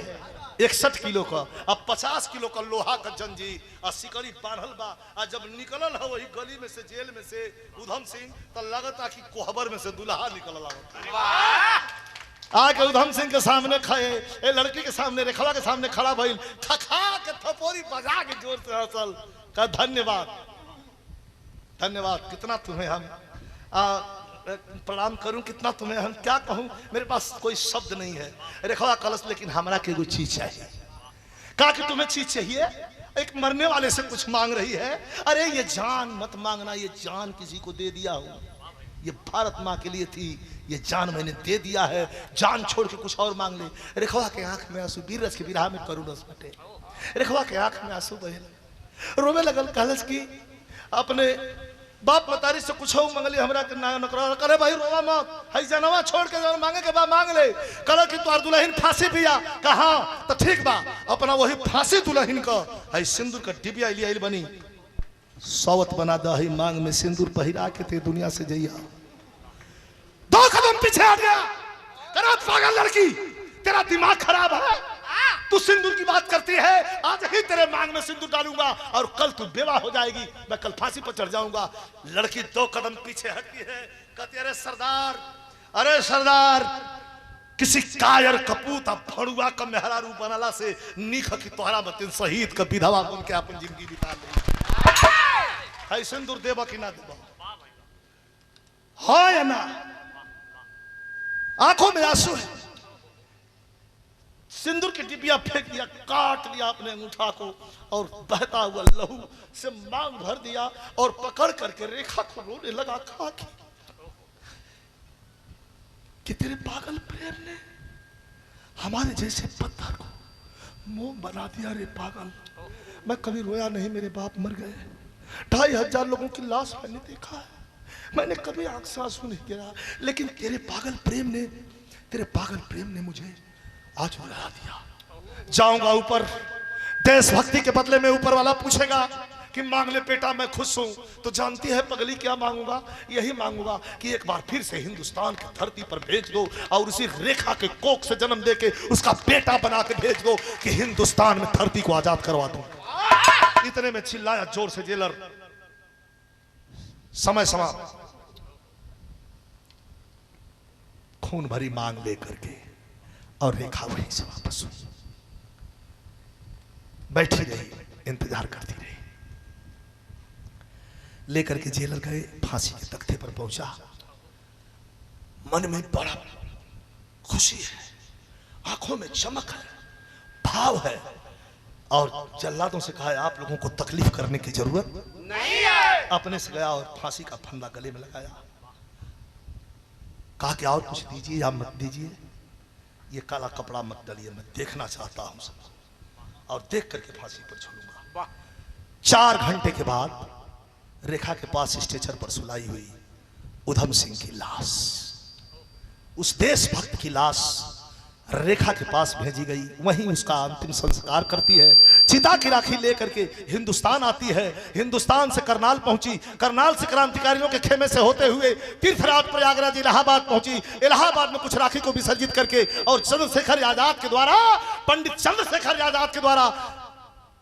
61 किलो का, अब 50 किलो का लोहा का जंजीर और सिकड़ी बांधल बा, और जब निकलल है वही गली में से, जेल में से उधम सिंह, तो लगता कि कोहबर में से दुल्हा निकल आके उधम सिंह के सामने खड़े, ए लड़की के सामने, रेखवा के सामने खड़ा भइल, खखा के थपोरी बजा के जोर से हंसल, कहा धन्यवाद धन्यवाद, कितना तुम्हें हम प्रणाम करूं, कितना तुम्हें हम क्या कहूं, मेरे पास कोई शब्द नहीं है। रेखवा कलश, लेकिन हमारा के कोई चीज चाहिए। कहा कि तुम्हें चीज चाहिए? एक मरने वाले से कुछ मांग रही है? अरे ये जान मत मांगना, ये जान किसी को दे दिया हूं, ये भारत माँ के लिए थी, ये जान मैंने दे दिया है, जान छोड़ के कुछ और मांग ले। रेखवा के आंख में आंसू, वीर रस के विरह में करुण रस बटे, रेखवा के आंख में आंसू बहे, रोवे लगल, कलश की अपने बाप मतारी से कुछ हो मंगली, हमरा के ना नकरा करे, भाई रोवा मत, हई जनवा छोड़ के जब मांगे के बाद मांग ले। कल कि तोर दुल्हन फांसी पिया, कहा तो ठीक बा, अपना वही फांसी दुल्हन का हई सिंदूर का डिबिया लिया बनी, सौवत बना दा, हई मांग में सिंदूर पहिरा के ते दुनिया से जइया। 2 कदम पीछे हट गया, तेरा पागल लड़की, तेरा दिमाग खराब है, तू सिंदूर की बात करती है, आज ही तेरे मांग में सिंदूर डालूंगा और कल तू बेवा हो जाएगी, मैं कल फांसी पर चढ़ जाऊंगा। लड़की 2 कदम पीछे हटती है, कहती अरे सरदार, अरे सरदार, किसी कायर कपूत भड़ुआ का मेहरारू बनला से नीख की तोहरा बतिन शहीद का विधवा बन के अपन जिंदगी बिता ले। है सिंदूर देबा कि ना देबा? हाँ या ना? आंखों में आंसू है, सिंदूर की डिबिया फेंक दिया, काट लिया अपने अंगूठा को और बहता हुआ लहू से मांग भर दिया और पकड़ करके रेखा को रोने लगा, कहा कि तेरे पागल प्रेम ने हमारे जैसे पत्थर को मोम बना दिया रे पागल। मैं कभी रोया नहीं, मेरे बाप मर गए, 2500 लोगों की लाश मैंने देखा है, मैंने कभी आंख से आंसू नहीं गिरा, लेकिन तेरे पागल प्रेम ने मुझे आज रुला दिया। जाऊंगा ऊपर, देशभक्ति के बदले में ऊपर वाला पूछेगा कि मांग ले बेटा मैं खुश हूं, तो जानती है पगली क्या मांगूंगा? यही मांगूंगा कि एक बार फिर से हिंदुस्तान की धरती पर भेज दो और उसी रेखा के कोख से जन्म देके उसका बेटा बना के भेज दो कि हिंदुस्तान में धरती को आजाद करवा दो। इतने में चिल्लाया जोर से जेलर, समय समाप्त। खून भरी मांग लेकर के और रेखा वहीं से वापस हुई, बैठी रही, इंतजार करती रही। लेकर के जेलर गए, फांसी के तख्ते पर पहुंचा। मन में बड़ा खुशी है, आंखों में चमक है, भाव है, और जल्लादों से कहा आप लोगों को तकलीफ करने की जरूरत नहीं है। अपने से गया और फांसी का फंदा गले में लगाया, कहा कि और कुछ दीजिए या मत दीजिए, ये काला कपड़ा मत डालिए, मैं देखना चाहता हूं सब, और देख करके फांसी पर छोड़ूंगा। 4 घंटे के बाद रेखा के पास स्ट्रेचर पर सुलाई हुई उधम सिंह की लाश, उस देशभक्त की लाश रेखा के पास भेजी गई। वहीं उसका अंतिम संस्कार करती है। चिता की राखी लेकर के हिंदुस्तान आती है, हिंदुस्तान से करनाल पहुंची, करनाल से क्रांतिकारियों के खेमे से होते हुए तीर्थराज प्रयागराज इलाहाबाद पहुंची। इलाहाबाद में कुछ राखी को विसर्जित करके और चंद्रशेखर आजाद के द्वारा, पंडित चंद्रशेखर आजाद के द्वारा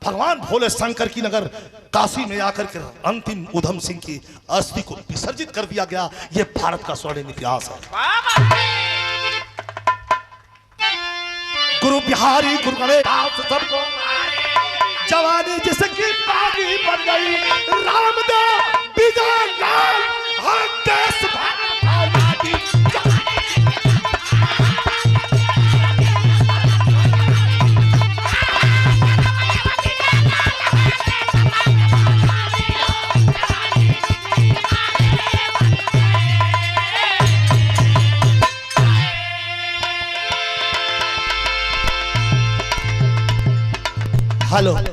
भगवान भोले शंकर की नगर काशी में आकर के अंतिम उधम सिंह की अस्थि को विसर्जित कर दिया गया। यह भारत का स्वर्णिम इतिहास है। गुरु बिहारी गुरु गणेश सबको जवानी जिसकी बागी बन गई, रामदेव विजय लाल हर देश आजादी। हेलो।